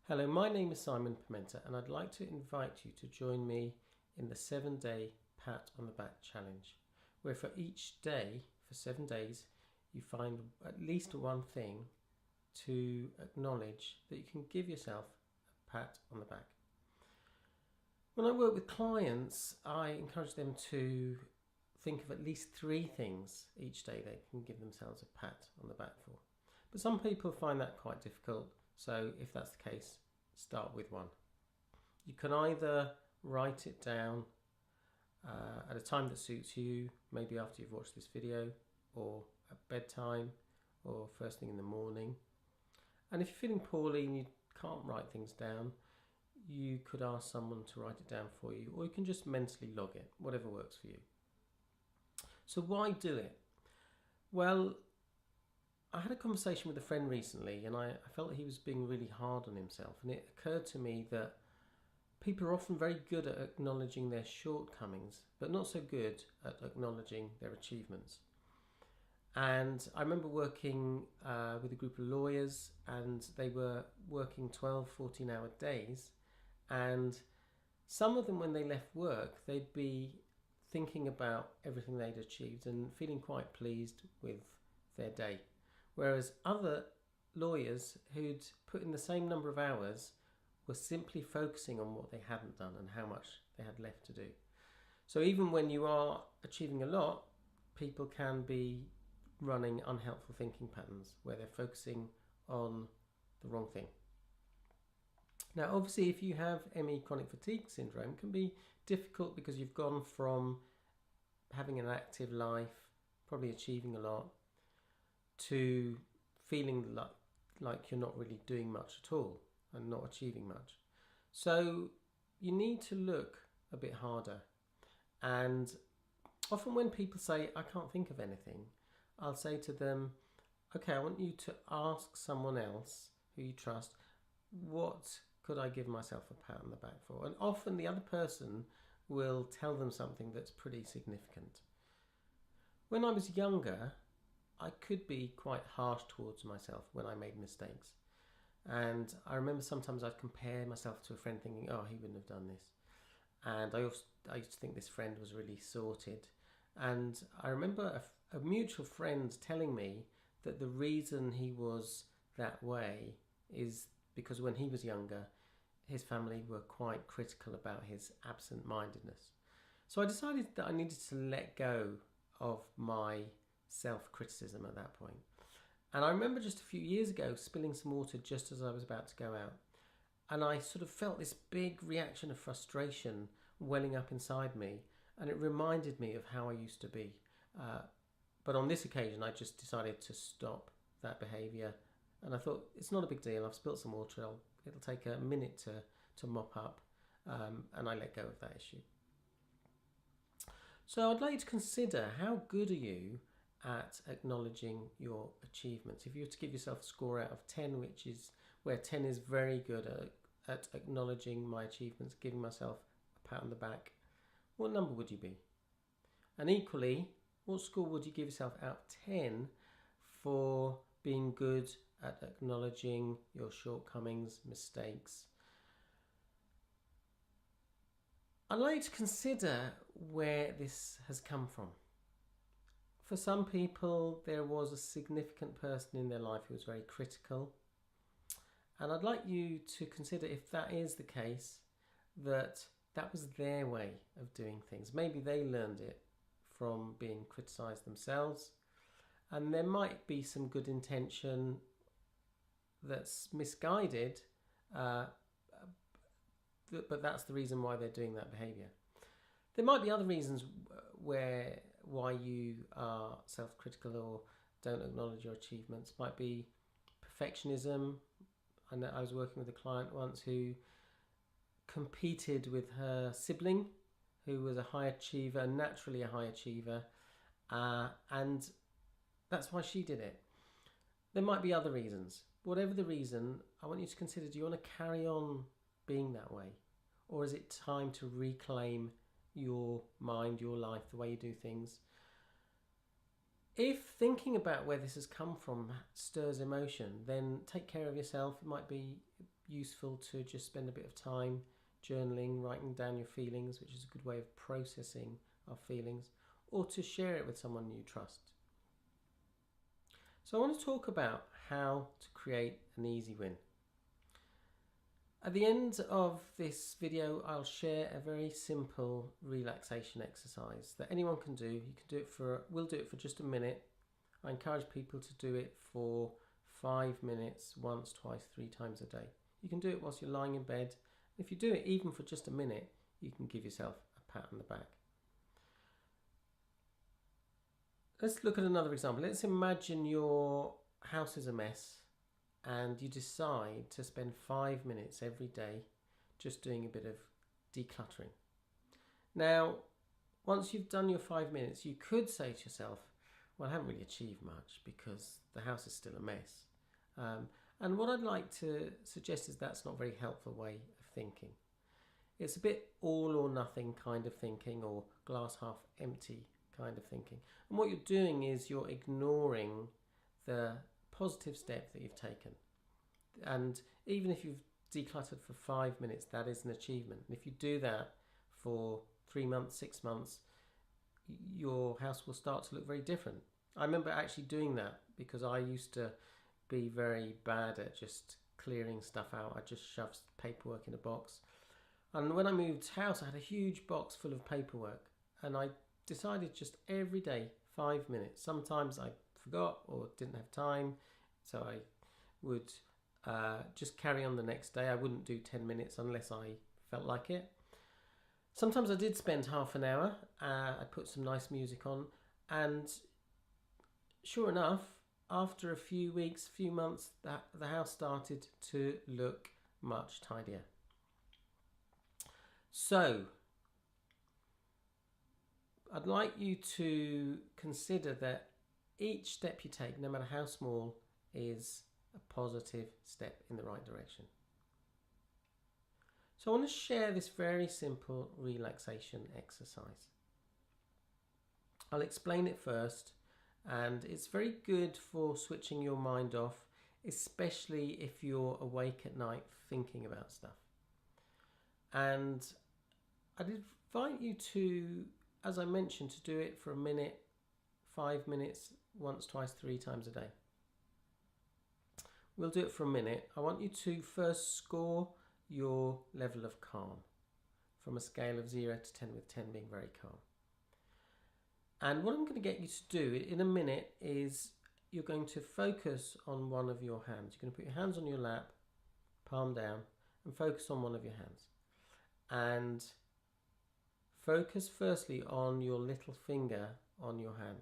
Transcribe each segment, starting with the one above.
Hello, my name is Simon Pimenta and I'd like to invite you to join me in the 7-day Pat on the Back challenge, where for each day, for 7 days, you find at least one thing to acknowledge that you can give yourself a pat on the back. When I work with clients, I encourage them to think of at least 3 things each day they can give themselves a pat on the back for. But some people find that quite difficult, so if that's the case, start with 1. You can either write it down at a time that suits you, maybe after you've watched this video, or at bedtime, or first thing in the morning. And if you're feeling poorly and you can't write things down, you could ask someone to write it down for you, or you can just mentally log it, whatever works for you. So why do it? Well, I had a conversation with a friend recently and I felt that he was being really hard on himself, and it occurred to me that people are often very good at acknowledging their shortcomings, but not so good at acknowledging their achievements. And I remember working with a group of lawyers, and they were working 12, 14-hour days, and some of them, when they left work, they'd be thinking about everything they'd achieved and feeling quite pleased with their day. Whereas other lawyers who'd put in the same number of hours were simply focusing on what they hadn't done and how much they had left to do. So even when you are achieving a lot, people can be running unhelpful thinking patterns where they're focusing on the wrong thing. Now, obviously, if you have ME chronic fatigue syndrome, it can be difficult because you've gone from having an active life, probably achieving a lot, to feeling like you're not really doing much at all and not achieving much. So you need to look a bit harder. And often when people say, I can't think of anything, I'll say to them, okay, I want you to ask someone else who you trust, what could I give myself a pat on the back for? And often the other person will tell them something that's pretty significant. When I was younger, I could be quite harsh towards myself when I made mistakes. And I remember sometimes I'd compare myself to a friend thinking, oh, he wouldn't have done this. And I used to think this friend was really sorted. And I remember a mutual friend telling me that the reason he was that way is because when he was younger, his family were quite critical about his absent-mindedness. So I decided that I needed to let go of my self-criticism at that point. And I remember just a few years ago spilling some water just as I was about to go out, and I sort of felt this big reaction of frustration welling up inside me, and it reminded me of how I used to be. But on this occasion I just decided to stop that behaviour, and I thought, it's not a big deal, I've spilt some water, it'll take a minute to mop up, and I let go of that issue. So I'd like you to consider, how good are you at acknowledging your achievements? If you were to give yourself a score out of 10, which is where 10 is very good at acknowledging my achievements, giving myself a pat on the back, what number would you be? And equally, what score would you give yourself out of 10 for being good at acknowledging your shortcomings, mistakes? I'd like you to consider where this has come from. For some people, there was a significant person in their life who was very critical. And I'd like you to consider, if that is the case, that was their way of doing things. Maybe they learned it from being criticised themselves. And there might be some good intention that's misguided, but that's the reason why they're doing that behaviour. There might be other reasons why you are self-critical or don't acknowledge your achievements. Might be perfectionism. I know I was working with a client once who competed with her sibling, who was a high achiever, naturally a high achiever, and that's why she did it. There might be other reasons. Whatever the reason, I want you to consider, do you want to carry on being that way? Or is it time to reclaim your mind, your life, the way you do things? If thinking about where this has come from stirs emotion, then take care of yourself. It might be useful to just spend a bit of time journaling, writing down your feelings, which is a good way of processing our feelings, or to share it with someone you trust. So I want to talk about how to create an easy win. At the end of this video, I'll share a very simple relaxation exercise that anyone can do. You can do it we'll do it for just a minute. I encourage people to do it for 5 minutes, once, twice, 3 times a day. You can do it whilst you're lying in bed. If you do it even for just a minute, you can give yourself a pat on the back. Let's look at another example. Let's imagine your house is a mess and you decide to spend 5 minutes every day just doing a bit of decluttering. Now, once you've done your 5 minutes, you could say to yourself, well, I haven't really achieved much because the house is still a mess. And what I'd like to suggest is that's not a very helpful way of thinking. It's a bit all or nothing kind of thinking, or glass half empty kind of thinking. And what you're doing is you're ignoring the positive step that you've taken. And even if you've decluttered for 5 minutes, that is an achievement. And if you do that for 3 months, 6 months, your house will start to look very different. I remember actually doing that because I used to be very bad at just clearing stuff out. I just shoved paperwork in a box. And when I moved house, I had a huge box full of paperwork. And I decided just every day, 5 minutes. Sometimes I forgot or didn't have time, so I would just carry on the next day. I wouldn't do 10 minutes unless I felt like it. Sometimes I did spend half an hour. I put some nice music on, and sure enough, after a few weeks, few months, the house started to look much tidier. So I'd like you to consider that each step you take, no matter how small, is a positive step in the right direction. So I want to share this very simple relaxation exercise. I'll explain it first, and it's very good for switching your mind off, especially if you're awake at night thinking about stuff. And I'd invite you to, as I mentioned, to do it for a minute, 5 minutes, once, twice, 3 times a day. We'll do it for a minute. I want you to first score your level of calm from a scale of 0 to 10, with 10 being very calm. And what I'm going to get you to do in a minute is you're going to focus on one of your hands. You're going to put your hands on your lap, palm down, and focus on one of your hands. And focus firstly on your little finger on your hand.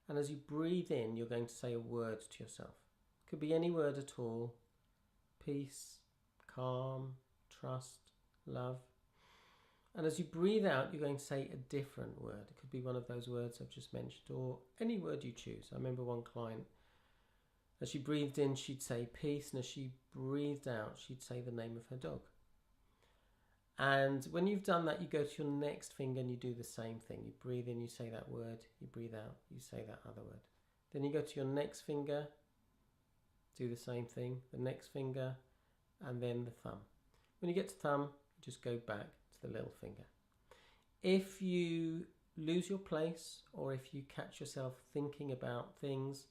And as you breathe in, you're going to say a word to yourself. Could be any word at all. Peace, calm, trust, love. And as you breathe out, you're going to say a different word. It could be one of those words I've just mentioned, or any word you choose. I remember one client, as she breathed in, she'd say peace, and as she breathed out, she'd say the name of her dog. And when you've done that, you go to your next finger and you do the same thing. You breathe in, you say that word. You breathe out, you say that other word. Then you go to your next finger, do the same thing, the next finger, and then the thumb. When you get to thumb, you just go back to the little finger. If you lose your place, or if you catch yourself thinking about things,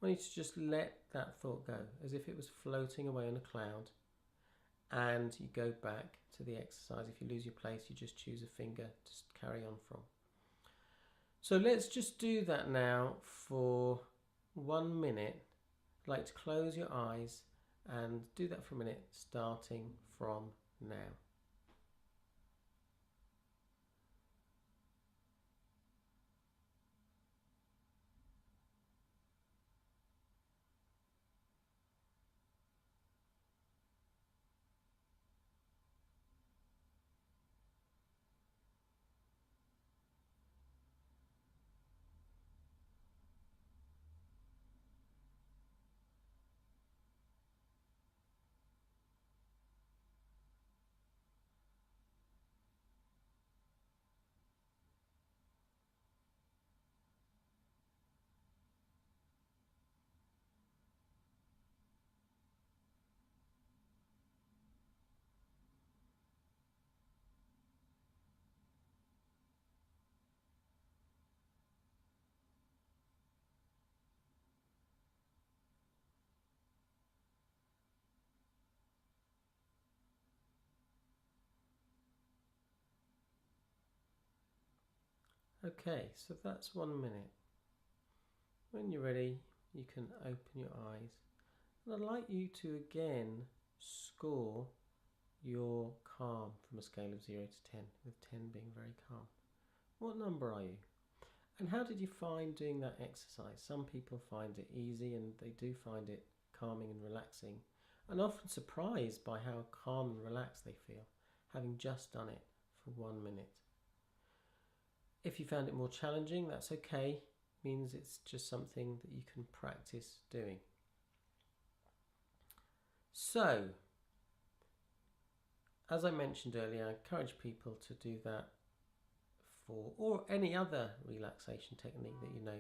I want you to just let that thought go, as if it was floating away on a cloud, and you go back to the exercise. If you lose your place, you just choose a finger to carry on from. So let's just do that now for 1 minute. I'd like to close your eyes and do that for a minute, starting from now. Okay, so that's 1 minute. When you're ready, you can open your eyes. And I'd like you to again score your calm from a scale of 0 to 10, with 10 being very calm. What number are you? And how did you find doing that exercise? Some people find it easy and they do find it calming and relaxing, and often surprised by how calm and relaxed they feel, having just done it for 1 minute. If you found it more challenging, that's okay. It means it's just something that you can practice doing. So, as I mentioned earlier, I encourage people to do that or any other relaxation technique that you know,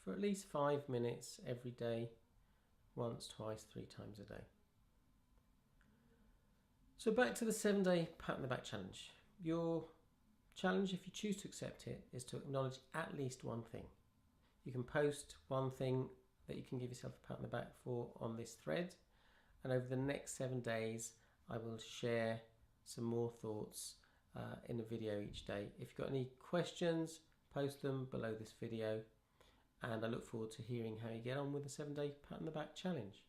for at least 5 minutes every day, once, twice, 3 times a day. So back to the 7-day pat on the back challenge. Your challenge, if you choose to accept it, is to acknowledge at least one thing. You can post one thing that you can give yourself a pat on the back for on this thread, and over the next 7 days I will share some more thoughts in a video each day. If you've got any questions, post them below this video, and I look forward to hearing how you get on with the 7-day pat on the back challenge.